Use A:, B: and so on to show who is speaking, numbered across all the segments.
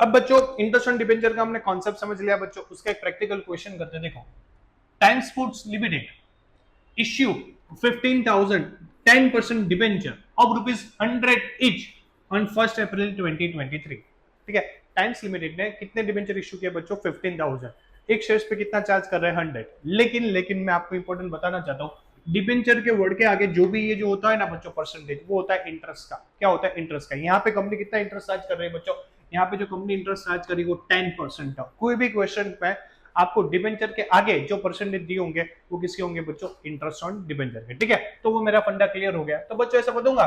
A: अब बच्चों interest on debenture का हमने कॉन्सेप्ट समझ लिया बच्चों, उसका एक प्रैक्टिकल क्वेश्चन करते हैं। देखो, times foods limited issue 15,000 10% debenture of ₹100 each on 1 April 2023। ठीक है, टाइम्स लिमिटेड ने कितने डिबेंचर इश्यू किए बच्चों? 15,000। एक शेयर्स पे कितना चार्ज कर रहे हैं? 100। लेकिन मैं आपको इंपॉर्टेंट बताना चाहता हूँ, डिबेंचर के वर्ड के आगे जो भी ये जो होता है ना बच्चों परसेंटेज, वो होता है इंटरेस्ट का। क्या होता है? इंटरेस्ट का। यहाँ पे कंपनी कितना इंटरेस्ट चार्ज कर रही है बच्चों? यहाँ पे जो कंपनी इंटरेस्ट चार्ज करी वो 10% है। कोई भी क्वेश्चन पे आपको डिबेंचर के आगे जो परसेंटेज दिए होंगे वो किसके होंगे बच्चों? इंटरेस्ट ऑन डिबेंचर के। ठीक है, तो वो मेरा फंडा क्लियर हो गया। तो बच्चों ऐसा बताऊंगा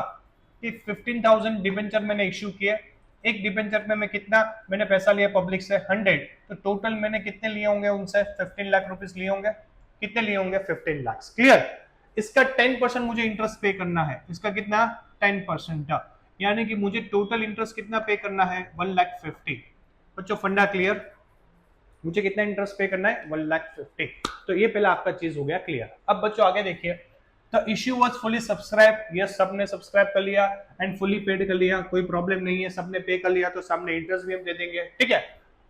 A: कि 15,000 डिबेंचर मैंने इश्यू किया, एक डिबेंचर में मैं कितना मैंने पैसा लिया पब्लिक से? 100। तो टोटल मैंने कितने लिए होंगे उनसे? 15 लाख रुपीस लिए होंगे। कितने लिए होंगे? 15 लाख। क्लियर? इसका 10% मुझे इंटरेस्ट पे करना है। इसका कितना? 10%। यानी कि मुझे टोटल इंटरेस्ट कितना पे करना है? 1,50,000। बच्चों फंडा क्लियर? मुझे कितना इंटरेस्ट पे करना है? 1,50,000। तो ये पहला आपका चीज हो गया क्लियर। अब बच्चों आगे देखिए, the issue was fully subscribe. Yes, सबने सब्सक्राइब कर लिया एंड फुली पेड कर लिया, कोई प्रॉब्लम नहीं है, सबने पे कर लिया तो सामने इंटरेस्ट भी हम दे देंगे। ठीक है,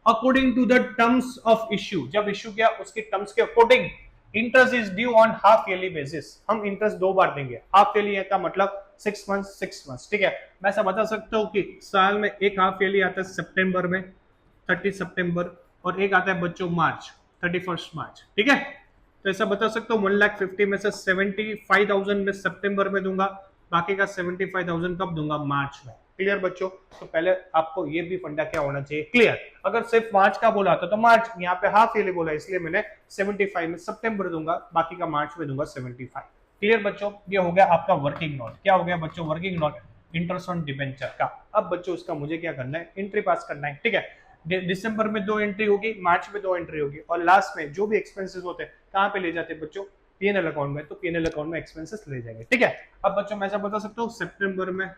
A: according to the terms of issue, जब इश्यू किया उसके टर्म्स के according interest is due on half yearly basis. हम इंटरेस्ट 2 बार देंगे। हाफ ईयरली का मतलब 6 मंथ्स 6 मंथ्स। ठीक है, मैं ऐसा बता सकता हूँ कि साल में एक हाफ ईयरली आता है सितंबर में 30 सितंबर, और एक आता है बच्चों मार्च 31 मार्च। ठीक है, तो ऐसा बता सकता हूँ 1,50,000 में से 75,000 में सितंबर में दूंगा, बाकी का 75,000 कब दूंगा? मार्च में। क्लियर बच्चों? तो पहले आपको ये भी फंडा क्या होना चाहिए? क्लियर। अगर सिर्फ मार्च का बोला था तो मार्च, यहाँ पे हाफ ईयरली बोला इसलिए मैंने 75 में सितंबर दूंगा, बाकी का मार्च में दूंगा 75। क्लियर बच्चों? ये हो गया आपका वर्किंग नोट। क्या हो गया बच्चों? Working note interest on debenture का। अब बच्चों उसका मुझे क्या करना है? एंट्री पास करना है। ठीक है, दिसंबर में 2 एंट्री होगी, मार्च में 2 एंट्री होगी, और लास्ट में जो भी एक्सपेंसेस होते हैं कहां पे ले जाते हैं बच्चों? पीएनएल अकाउंट में। तो पीएनएल अकाउंट में एक्सपेंसेस ले जाएंगे। ठीक है, अब बच्चों मैं ऐसा बता सकता हूँ सितंबर में,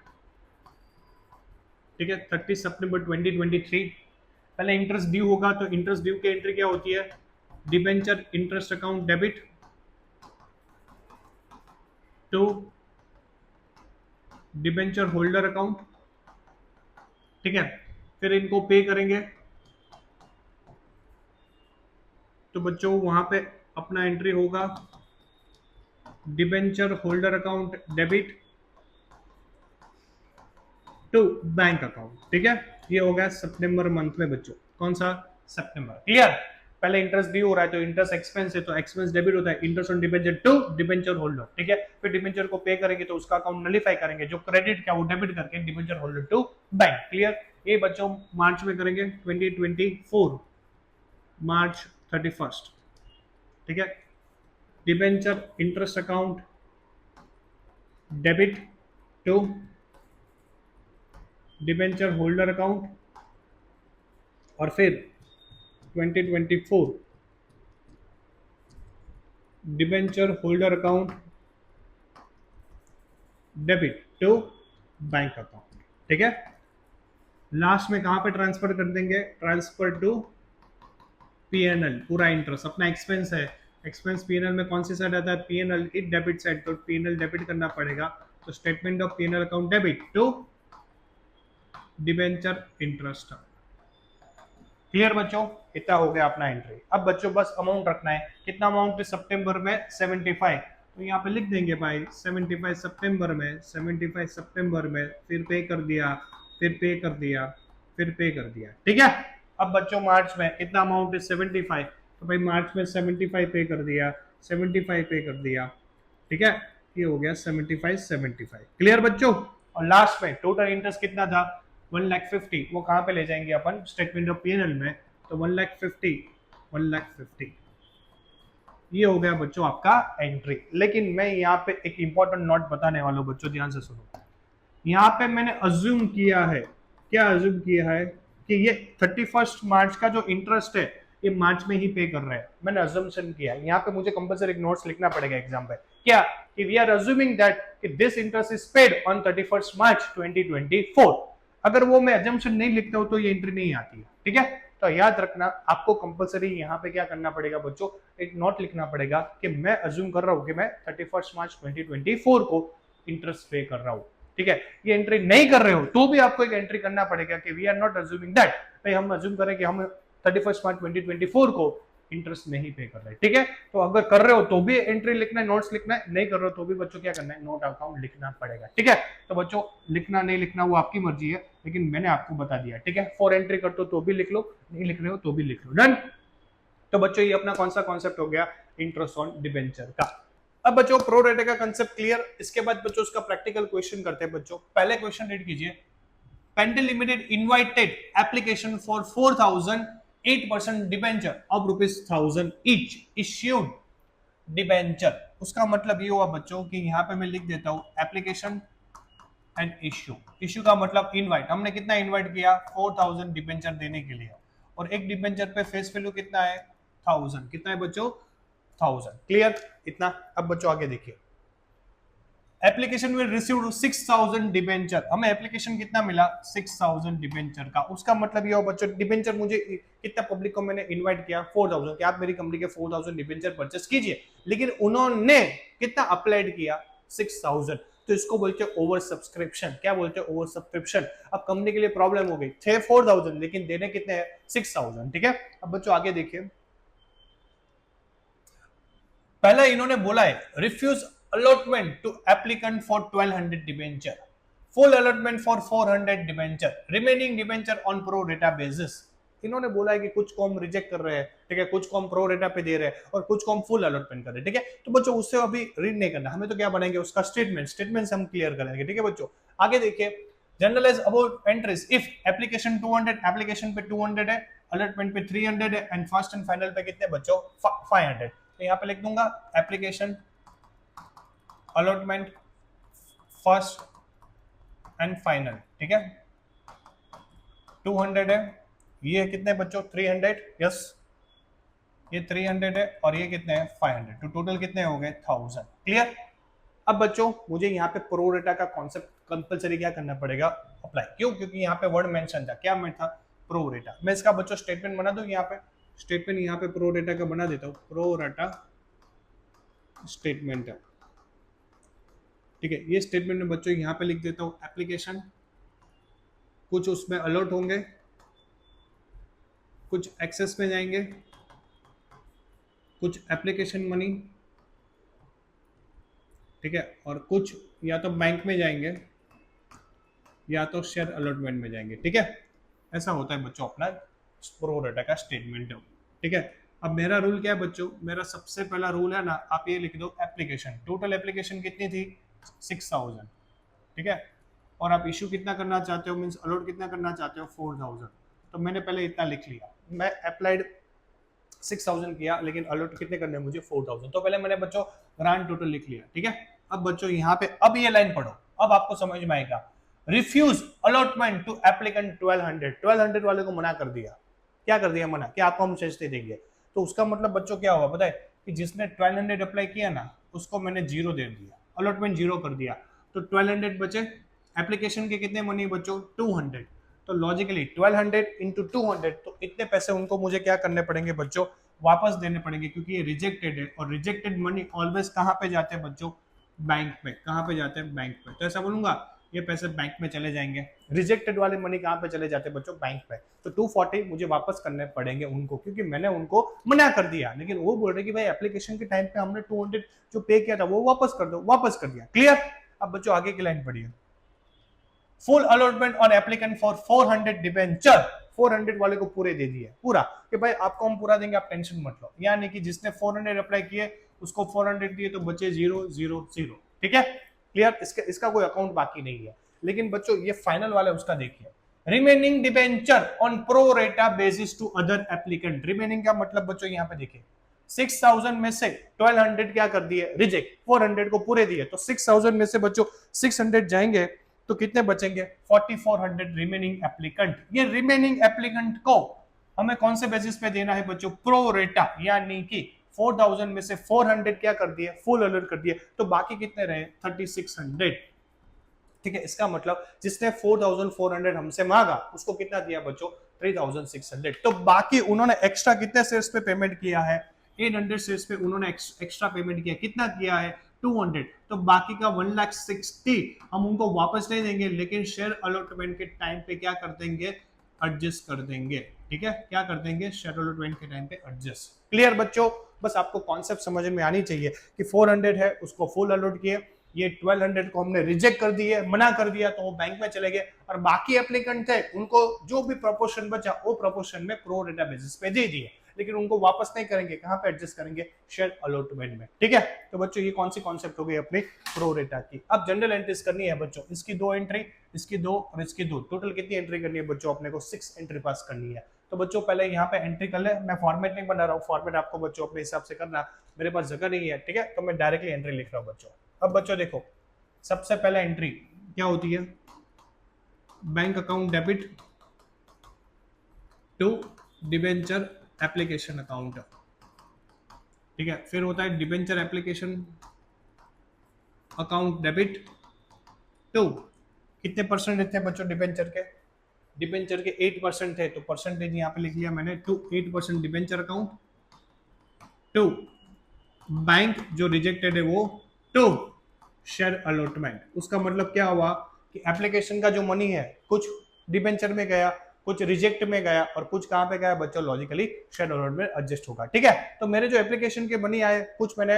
A: ठीक है, 30 सितंबर 2023 पहले इंटरेस्ट ड्यू होगा, तो इंटरेस्ट ड्यू की एंट्री क्या होती है? Debenture interest account debit to debenture holder account. ठीक है, फिर इनको पे करेंगे, तो बच्चों वहां पे अपना एंट्री होगा debenture holder account debit to bank account. ठीक है, ये हो गया सितंबर मंथ में बच्चों। कौन सा? सितंबर। क्लियर? पहले इंटरेस्ट ड्यू हो रहा है तो इंटरेस्ट एक्सपेंस है, तो एक्सपेंस डेबिट होता है, interest on debenture to debenture holder. ठीक है, फिर डिबेंचर को पे करेंगे तो उसका अकाउंट नलीफाई करेंगे, जो क्रेडिट क्या वो डेबिट करके debenture holder to bank. Clear? ये बच्चों मार्च में करेंगे 2024 मार्च 31। ठीक है, debenture interest account debit to debenture holder account, और फिर 2024 debenture holder account debit to bank account. ठीक है, लास्ट में कहां पे ट्रांसफर कर देंगे? Transfer to PNL. पूरा इंटरेस्ट अपना एक्सपेंस है, एक्सपेंस पीएनएल में कौन सी साइड आता है? पीएनएल की डेबिट साइड, तो पीएनएल डेबिट करना पड़ेगा, तो statement of PNL account debit to debenture interest. Clear बच्चों? इतना हो गया अपना एंट्री। अब बच्चों बस अमाउंट रखना है, कितना अमाउंट है सितंबर में? 75। तो यहाँ पे लिख देंगे भाई 75 सितंबर में, 75 सितंबर में, फिर पे कर दिया, फिर पे कर दिया, फिर पे कर दिया। ठीक है, अब बच्चों मार्च में कितना अमाउंट है? 75। तो भाई मार्च में 75 पे कर दिया, 75 पे कर दिया। ठीक है, ये हो गया 75। क्लियर बच्चों? और लास्ट में टोटल इंटरेस्ट कितना था? 1,50,000। वो कहां पे ले जाएंगे अपन? स्टेटमेंट ऑफ पीएनएल में। तो 1,50,000 ये हो गया बच्चों आपका एंट्री। लेकिन मैं यहाँ पे एक इंपॉर्टेंट नोट बताने वाला हूँ बच्चों, ध्यान से सुनो। यहाँ पे मैंने अज्यूम किया है, क्या अज्यूम किया है? कि ये 31 मार्च का जो इंटरेस्ट है ये मार्च में ही पे कर रहे हैं। मैंने अज्यूमशन किया। यहाँ पे मुझे कंपल्सरी एक नोट्स लिखना पड़ेगा एग्जाम पे। क्या? कि वी आर अज्यूमिंग दैट कि this interest is paid on 31 मार्च 2024। अगर वो मैं अजम्पशन नहीं लिखता हूं तो ये एंट्री नहीं आती है। ठीक है, तो याद रखना आपको कंपलसरी यहाँ पे क्या करना पड़ेगा बच्चों? एक नोट लिखना पड़ेगा कि मैं अज्यूम कर रहा हूँ कि मैं 31 मार्च 2024 को इंटरेस्ट पे कर रहा हूँ। ठीक है, ये एंट्री नहीं कर रहे हो तो भी आपको एक एंट्री करना पड़ेगा कि we are not assuming that भाई हम अज्यूम करें कि हम 31 मार्च 2024 को इंटरेस्ट नहीं पे कर रहे, ठीक है। तो अगर कर रहे हो तो भी एंट्री लिखना है, नोट्स लिखना है, नहीं कर रहे हो तो भी बच्चों क्या करना है, नोट अकाउंट लिखना पड़ेगा, ठीक है। तो बच्चों लिखना नहीं लिखना वो आपकी मर्जी है, लेकिन मैंने आपको बता दिया, ठीक है। 4 एंट्री करते हो तो भी लिख लो, नहीं लिख रहे हो तो भी लिख लो, डन। तो बच्चों ये अपना कौन सा कॉन्सेप्ट हो गया, इंटरेस्ट ऑन डिबेंचर का। अब बच्चों प्रो रेटा का कंसेप्ट क्लियर, इसके बाद बच्चों उसका प्रैक्टिकल क्वेश्चन करते हैं। बच्चों पहले क्वेश्चन रीड कीजिए। Pental limited invited application for 4000 8% debenture of ₹1000 each issued debenture. उसका मतलब ये हुआ बच्चों कि यहां पे मैं लिख देता हूं एप्लीकेशन एंड इश्यू। इश्यू का मतलब इनवाइट, हमने कितना इनवाइट किया 4000 डिबेंचर देने के लिए, और एक डिबेंचर पे फेस वैल्यू कितना है 1000, कितना है बच्चों 1000, क्लियर इतना। अब बच्चों आगे देखिए, एप्लीकेशन में रिसीव्ड 6000 डिबेंचर, हमें एप्लीकेशन कितना मिला 6000 डिबेंचर का। उसका मतलब ये हो बच्चों डिबेंचर मुझे कितना पब्लिक को मैंने इनवाइट किया 4000 कि आप मेरी कंपनी के 4000 डिबेंचर परचेस कीजिए, लेकिन उन्होंने कितना अप्लाइड किया 6000, तो इसको बोलते हैं ओवर सब्सक्रिप्शन। क्या बोलते हैं ओवर सब्सक्रिप्शन। अब कंपनी के लिए प्रॉब्लम हो गई, थे 4000 लेकिन देने कितने हैं 6000, ठीक है। अब बच्चों आगे देखिए, पहला इन्होंने बोला है refuse allotment to applicant for 1200 debenture, full allotment for 400 debenture, remaining debenture on pro rata basis। इन्होंने बोला है कि कुछ को हम रिजेक्ट कर रहे हैं, ठीक है, कुछ को हम प्रो रेटा पे दे रहे हैं और कुछ को हम फुल अलॉटमेंट कर रहे हैं, ठीक है। तो बच्चों उससे अभी रीड नहीं करना, हमें तो क्या बनाएंगे उसका स्टेटमेंट से हम क्लियर करेंगे, ठीक है बच्चों। आगे देखिए, generalize about entries if application 200, application पे 200 है, अलॉटमेंट पे 300 है एंड फर्स्ट एंड फाइनल पे कितने बच्चों 500। तो यहाँ पे लिख दूंगा application allotment first and final, ठीक है। 200 है, ये कितने बच्चों 300, यस ये 300 है और ये कितने हैं 500, तो टोटल कितने हो गए 1000, क्लियर। अब बच्चों मुझे यहाँ पे प्रो रेटा का कॉन्सेप्ट कंपलसरी क्या करना पड़ेगा अप्लाई, क्यों, क्योंकि यहाँ पे वर्ड मेंशन था, क्या मैं था प्रो रेटा। मैं इसका बच्चों स्टेटमेंट बना दूं, यहाँ पे स्टेटमेंट यहाँ पे प्रो रेटा का बना देता हूँ, प्रो रेटा स्टेटमेंट है, ठीक है। ये स्टेटमेंट में बच्चों यहाँ पे लिख देता हूँ एप्लीकेशन, कुछ उसमें अलॉट होंगे, कुछ एक्सेस में जाएंगे, कुछ एप्लीकेशन मनी, ठीक है, और कुछ या तो बैंक में जाएंगे या तो शेयर अलॉटमेंट में जाएंगे, ठीक है। ऐसा होता है बच्चों अपना प्रो रेटा का स्टेटमेंट, ठीक है। अब मेरा रूल क्या है बच्चों, मेरा सबसे पहला रूल है ना, आप ये लिख दो एप्लीकेशन, टोटल एप्लीकेशन कितनी थी 6000, ठीक है, और आप इशू कितना करना चाहते हो, मींस अलॉट कितना करना चाहते हो 4000। तो मैंने पहले इतना लिख लिया, मैं अप्लाइड 6000 किया लेकिन अलॉट कितने करने हैं मुझे 4000, तो पहले मैंने बच्चों ग्रांड टोटल लिख लिया, ठीक है। अब बच्चों यहाँ पे अब ये लाइन पढ़ो, अब आपको समझ में आएगा। रिफ्यूज अलॉटमेंट टू एप्लीकेंट 1200 वाले को मना कर दिया, क्या कर दिया मना, कि आपको हम सस्ते देंगे। तो उसका मतलब बच्चों क्या हुआ पता है, कि जिसने 1200 अप्लाई किया ना उसको मैंने 0 दे दिया, अलॉटमेंट 0 कर दिया, तो 1200 बचे, एप्लीकेशन के कितने मनी बच्चों 200, तो लॉजिकली 1200 इंटू 200, तो इतने पैसे उनको मुझे क्या करने पड़ेंगे बच्चों वापस देने पड़ेंगे, क्योंकि ये रिजेक्टेड है और रिजेक्टेड मनी ऑलवेज कहाँ पे जाते हैं बच्चों बैंक पे, कहाँ पे जाते हैं बैंक पे। तो ऐसा बोलूंगा ये पैसे बैंक में चले जाएंगे, रिजेक्टेड वाले मनी कहाँ पे चले जाते हैं बच्चों बैंक पे। तो 240 मुझे वापस करने पड़ेंगे उनको, क्योंकि मैंने उनको मना कर दिया, लेकिन वो बोल रहे कि भाई एप्लीकेशन के टाइम पे हमने 200 जो पे किया था वो वापस कर दो, वापस कर दिया, क्लियर। अब बच्चों आगे की लाइन पढ़िए, full allotment on applicant for 400 debenture, 400 वाले को पूरे दे दिए पूरा, कि भाई आपको हम पूरा देंगे, आप टेंशन मत लो। यानी कि जिसने 400 अप्लाई किए उसको 400 दिए, तो बचे 0 0 0, ठीक है, क्लियर। इसका कोई अकाउंट बाकी नहीं है। लेकिन बच्चों ये फाइनल वाला उसका देखिए, remaining debenture on pro rata basis to other applicant. Remaining का मतलब बच्चों यहाँ पे देखिए 6000 में से 1200 क्या कर दिए रिजेक्ट, 400 को पूरे दिए, तो 6000 में से बच्चों 600 जाएंगे, तो कितने बचेंगे 4400 रिमेनिंग एप्लीकेंट। ये रिमेनिंग एप्लीकेंट को हमें कौन से बेसिस पे देना है बच्चों प्रो रेटा, यानी कि 4000 में से 400 क्या कर दिए फुल अलॉट कर दिए, तो बाकी कितने रहे 3600, ठीक है। इसका मतलब जिसने 4400 हमसे मांगा उसको कितना दिया बच्चों 3600, तो बाकी उन्होंने एक्स्ट्रा कितने शेयर्स पे पेमेंट किया है 800 शेयर्स पे उन्होंने एक्स्ट्रा पेमेंट किया, कितना किया है 200, तो बाकी का 1,60,000 हम उनको वापस नहीं देंगे, लेकिन शेयर अलॉटमेंट के टाइम पे क्या कर देंगे एडजस्ट कर देंगे। ठीक है, क्या कर देंगे, शेयर अलॉटमेंट के टाइम पे एडजस्ट। क्लियर बच्चों, बस आपको कॉन्सेप्ट समझ में आनी चाहिए कि 400 है उसको फुल अलॉट किए, ये 1200 को हमने रिजेक्ट कर दिए, मना कर दिया, तो वो बैंक में चले गए, और बाकी एप्लीकेंट थे उनको जो भी प्रोपोर्शन बचा वो प्रोपोर्शन में प्रो रेटा बेसिस पे दे दिए, लेकिन उनको वापस नहीं करेंगे, कहां पे एडजस्ट करेंगे, शेयर अलॉटमेंट में। ठीक है, तो बच्चों ये कौन सी कॉन्सेप्ट हो गई अपनी प्रो रेटा की। अब जनरल एंट्रीज करनी है बच्चों, इसकी 2 एंट्री, इसकी 2 और इसकी 2, टोटल कितनी एंट्री करनी है बच्चों, अपने को 6 एंट्री पास करनी है। तो बच्चों पहले यहाँ पे एंट्री कर ले, मैं फॉर्मेट नहीं बना रहा हूँ, फॉर्मेट आपको बच्चों अपने हिसाब से करना, मेरे पास जगह नहीं है। ठीक है, तो मैं डायरेक्टली एंट्री लिख रहा हूँ बच्चों। अब बच्चों देखो, सबसे पहले एंट्री क्या होती है, bank account debit to debenture application account. ठीक है, फिर होता है debenture application account debit to, कितने परसेंट थे बच्चों डिबेंचर के, डिबेंचर के 8% थे, तो परसेंटेज यहाँ पे लिख लिया मैंने, to 8% debenture account to bank जो रिजेक्टेड है वो टू शेयर अलॉटमेंट। उसका मतलब क्या हुआ कि एप्लीकेशन का जो मनी है कुछ डिबेंचर में गया, कुछ रिजेक्ट में गया, और कुछ कहां पे गया बच्चों, लॉजिकली शेयर अलॉट में एडजस्ट होगा। ठीक है, तो मेरे जो एप्लीकेशन के मनी आए कुछ मैंने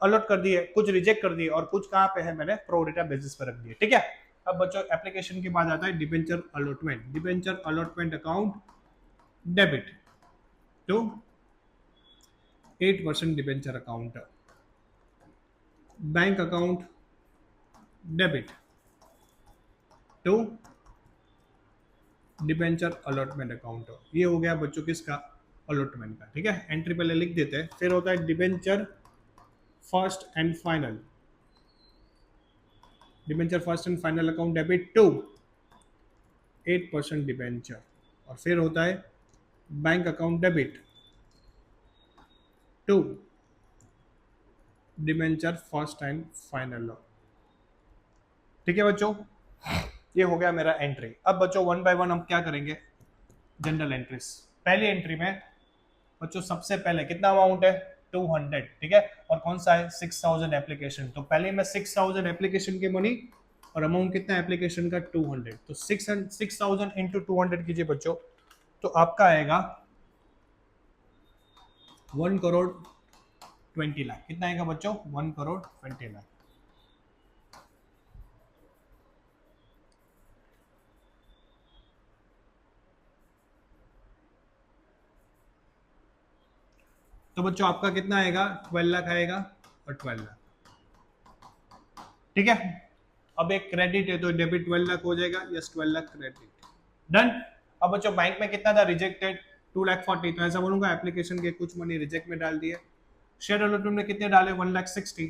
A: अलॉट कर दिए, कुछ रिजेक्ट कर दिए, और कुछ कहां पे है मैंने प्रो रेटा बेसिस पर रख दिए। ठीक है, अब बच्चों एप्लीकेशन के बाद आता है debenture allotment, debenture allotment account debit to 8% debenture account, bank account debit to debenture allotment account. ये हो गया बच्चों किसका, अलॉटमेंट का। ठीक है, एंट्री पहले लिख देते हैं। फिर होता है debenture first and final, debenture first and final account debit to 8% debenture, और फिर होता है bank account debit to debenture first and final. ठीक है बच्चों, ये हो गया मेरा एंट्री। अब बच्चों 1 बाय 1 हम क्या करेंगे, जनरल एंट्रीज। पहली एंट्री में बच्चों सबसे पहले कितना अमाउंट है, 200। ठीक है, और कौन सा है, 6000 एप्लीकेशन। तो पहले मैं 6000 एप्लीकेशन के मनी, और अमाउंट कितना एप्लीकेशन का 200, तो 6000 इंटू 200 कीजिए बच्चों, तो आपका आएगा 1 करोड़ 20 लाख। कितना आएगा बच्चों, 1 करोड़ 20 लाख। तो बच्चों आपका कितना आएगा, 12 लाख आएगा, और 12 लाख। ठीक है, अब एक क्रेडिट है तो डेबिट 12 लाख हो जाएगा, यस 12 लाख क्रेडिट, डन। अब बच्चों बैंक में कितना था, रिजेक्टेड 2,40,000, तो ऐसा बोलूंगा एप्लीकेशन के कुछ मनी रिजेक्ट में डाल दिए। शेयर अलॉटमेंट में कितने डाले, 1,60,000,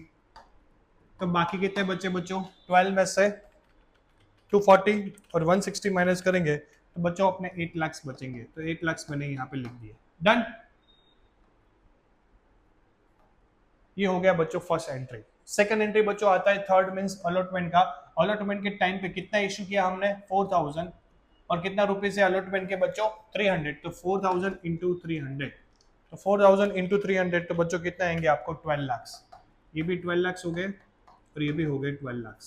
A: तो बाकी कितने बचे बच्चों, 12 में से 240 और 160 माइनस करेंगे तो बच्चों अपने 8 लाख बचेंगे, तो 8 लाख मैंने यहाँ पे लिख दिए, डन। ये हो गया बच्चों फर्स्ट एंट्री। सेकंड एंट्री बच्चों आता है थर्ड मींस अलॉटमेंट का। अलॉटमेंट के टाइम पे कितना इश्यू किया हमने, 4000, और कितना रुपीस है अलॉटमेंट के बच्चों, 300, तो 4000 इंटू 300, तो 4000 इंटू 300, तो बच्चों कितना आएंगे आपको, 12 लाख। ये भी 12 लाख हो गए, और ये भी हो गए 12 लाख।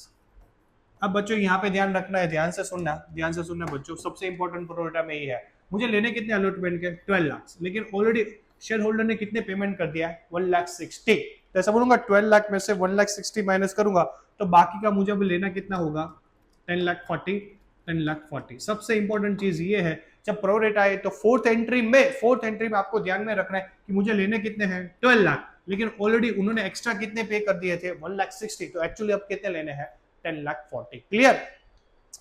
A: अब बच्चों यहाँ पे ध्यान रखना है, ध्यान से सुनना बच्चों, सबसे इंपॉर्टेंट प्रोडक्ट में ये है, मुझे लेने कितने अलॉटमेंट के, 12 लाख, लेकिन ऑलरेडी शेयर होल्डर ने कितने पेमेंट कर दिया है, 1,60,000, तो ऐसा बोलूंगा 12 लाख में से 1,60,000 माइनस करूंगा, तो बाकी का मुझे अब लेना कितना होगा, 10,40,000। सबसे इंपॉर्टेंट चीज ये है, जब प्रो रेट आए तो फोर्थ एंट्री में आपको ध्यान में रखना है कि मुझे लेने कितने हैं, 12 लाख, लेकिन ऑलरेडी उन्होंने एक्स्ट्रा कितने पे कर दिए थे, 1,60,000, तो एक्चुअली अब कितने लेने हैं, 10,40,000। क्लियर।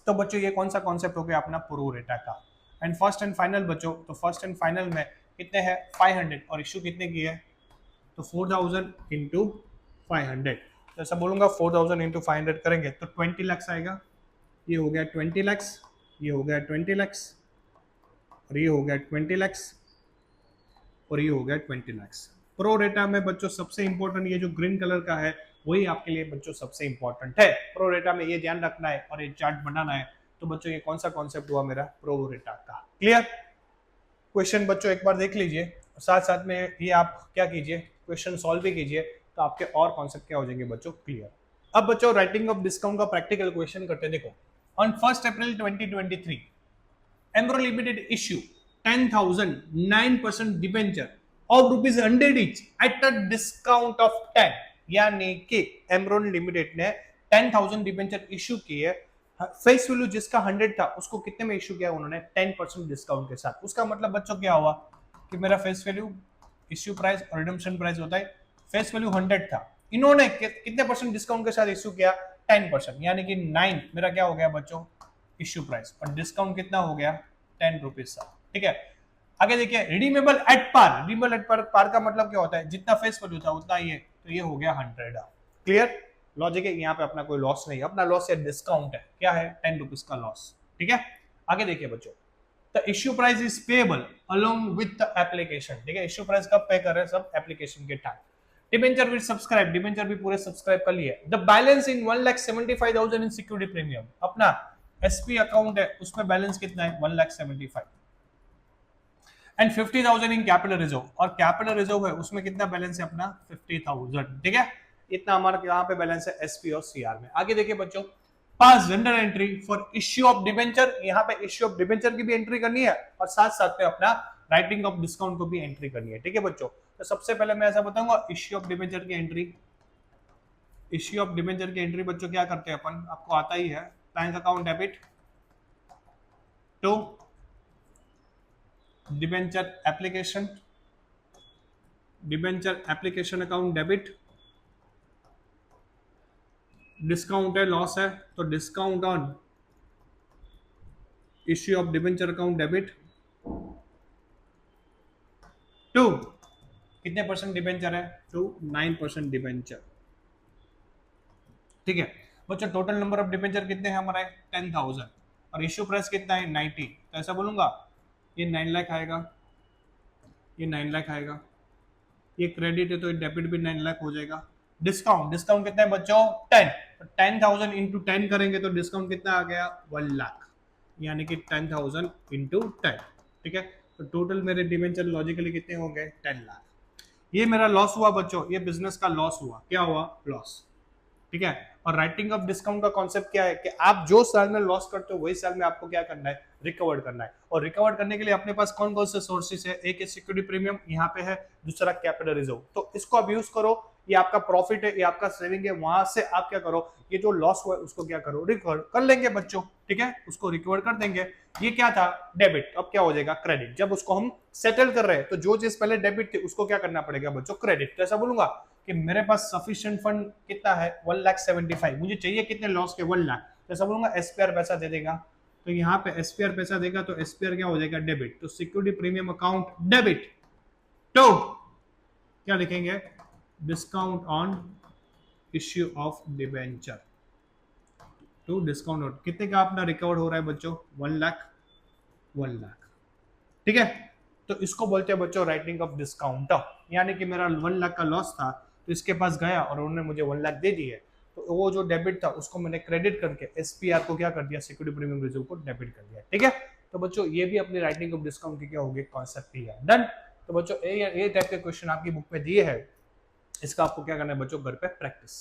A: तो बच्चों ये कौन सा कॉन्सेप्ट हो गया अपना प्रो रेटा का। एंड फर्स्ट एंड फाइनल बच्चों, तो फर्स्ट एंड फाइनल में कितने हैं, 500, और इश्यू कितने की है, तो 4000 इंटू 500, तो ऐसा बोलूंगा 4000 इंटू 500 करेंगे तो 20 लाख आएगा। ये हो गया 20 लाख, ये हो गया 20 लाख, और ये हो गया 20 लाख, और ये हो गया 20 लाख। प्रो रेटा में बच्चों सबसे इंपॉर्टेंट ये जो ग्रीन कलर का है वही आपके लिए बच्चों सबसे इंपॉर्टेंट है। प्रो रेटा में ये ध्यान रखना है और ये चार्ट बनाना है। तो बच्चों ये कौन सा कॉन्सेप्ट हुआ मेरा, प्रो रेटा का। क्लियर। क्वेश्चन बच्चों एक बार देख लीजिए, साथ साथ में ये आप क्या कीजिए, क्वेश्चन सॉल्व भी कीजिए, तो आपके और कॉन्सेप्ट क्या हो जाएंगे बच्चों, क्लियर। अब बच्चों राइटिंग ऑफ डिस्काउंट का प्रैक्टिकल क्वेश्चन करते हैं। देखो, on 1 April 2023 Emro limited issue 10,000 9% debenture of ₹100 each at a discount of 10, यानी कि एमरोन लिमिटेड ने 10,000 डिबेंचर इश्यू किए, फेस वैल्यू जिसका 100 था उसको कितने में इश्यू किया उन्होंने 10% डिस्काउंट के साथ। उसका मतलब बच्चों क्या हुआ कि मेरा फेस वैल्यू इश्यू प्राइस और रिडम्पशन प्राइस होता है, फेस वैल्यू 100 था, इन्होंने कितने परसेंट डिस्काउंट के साथ इश्यू किया 10%, यानी कि 9 मेरा क्या हो गया बच्चों इश्यू प्राइस, और डिस्काउंट कितना हो गया 10 रुपीज। ठीक है, आगे देखिए redeemable at par. Redeemable at par का मतलब क्या होता है, जितना फेस वैल्यू था उतना ये, तो ये हो गया 100। क्लियर लॉजिक है, यहाँ पे अपना कोई लॉस नहीं है, अपना लॉस या डिस्काउंट है, क्या है 10 रुपीज का लॉस। ठीक है, आगे देखिए बच्चों, the issue price is payable along with the application. ठीक है, इश्यू प्राइस कब पे कर रहे हैं, सब एप्लीकेशन के time. Debenture with subscribe, debenture भी पूरे सब्सक्राइब कर लिए। The balance in 1,75,000 in security premium, अपना एसपी अकाउंट है उसमें बैलेंस कितना है 1,75,000 एंड 50,000 इन कैपिटल रिजर्व, और कैपिटल रिजर्व है उसमें कितना बैलेंस है अपना 50,000। ठीक है, इतना हमारा यहाँ पे बैलेंस है एसपी और सीआर में। आगे देखिए बच्चों, पास general entry for issue of debenture, यहाँ पे इश्यू ऑफ डिबेंचर की भी एंट्री करनी है और साथ साथ में अपना राइटिंग ऑफ डिस्काउंट को भी एंट्री करनी है। ठीक है बच्चों, तो सबसे पहले मैं ऐसा बताऊंगा इश्यू ऑफ डिबेंचर की एंट्री। इश्यू ऑफ डिबेंचर की एंट्री बच्चों क्या करते हैं अपन, आपको आता ही है, bank account debit to debenture application, debenture application account debit, discount है लॉस है तो discount on issue of debenture account debit to कितने परसेंट डिबेंचर है, टू 9% डिबेंचर। ठीक है बच्चों, टोटल नंबर ऑफ डिबेंचर कितने हैं हमारे 10,000 और इश्यू प्राइस कितना है 90, तो ऐसा बोलूंगा ये 9 लाख आएगा, ये 9 लाख आएगा, ये क्रेडिट है तो डेबिट भी 9 लाख हो जाएगा। डिस्काउंट, डिस्काउंट कितना है बच्चों 10, तो 10,000 इंटू 10 करेंगे तो डिस्काउंट कितना आ गया 1 लाख, यानी कि 10,000 इंटू 10। ठीक है, तो टोटल मेरे डिबेंचर लॉजिकली कितने हो गए 10 लाख। ये मेरा लॉस हुआ बच्चों, ये बिजनेस का लॉस हुआ, क्या हुआ लॉस। ठीक है, और राइटिंग ऑफ डिस्काउंट का कॉन्सेप्ट क्या है कि आप जो साल में लॉस करते हो वही साल में आपको क्या करना है रिकवर करना है, और रिकवर करने के लिए अपने पास कौन कौन से सोर्सेस है, एक है सिक्योरिटी प्रीमियम यहाँ पे है, दूसरा कैपिटल रिजर्व, तो इसको आप यूज करो, ये आपका प्रॉफिट है, ये आपका सेविंग है, वहां से आप क्या करो ये जो लॉस हुआ है उसको क्या करो रिकवर कर लेंगे बच्चों। ठीक है, उसको रिकवर कर देंगे। ये क्या था डेबिट, अब क्या हो जाएगा क्रेडिट। जब उसको हम सेटल कर रहे हैं तो जो चीज पहले डेबिट थी उसको क्या करना पड़ेगा बच्चों क्रेडिट। तो ऐसा बोलूंगा कि मेरे पास सफिशिएंट फंड कितना है 1,75,000, मुझे चाहिए कितने लॉस के 1 लाख, तो ऐसा बोलूंगा एसपीआर पैसा दे देगा, तो यहाँ पे एसपीआर पैसा देगा तो एसपीआर क्या हो जाएगा डेबिट, तो सिक्योरिटी प्रीमियम अकाउंट डेबिट तो क्या लिखेंगे discount on issue of debenture to discount, कितने का अपना रिकवर हो रहा है बच्चों 1 लाख, 1 लाख। ठीक है, तो इसको बोलते हैं बच्चों राइटिंग ऑफ डिस्काउंट, यानी कि मेरा 1 लाख का लॉस था तो इसके पास गया और उन्होंने मुझे 1 लाख दे दिए, तो वो जो डेबिट था उसको मैंने क्रेडिट करके एसपीआर को क्या कर दिया सिक्योरिटी प्रीमियम रिजर्व को डेबिट कर दिया। ठीक है, तो बच्चों ये भी अपनी राइटिंग ऑफ डिस्काउंट की क्या होगी कॉन्सेप्ट ही है। डन। तो बच्चों ये टाइप के क्वेश्चन आपकी बुक में दिए हैं, इसका आपको क्या करना है बच्चों घर पे प्रैक्टिस।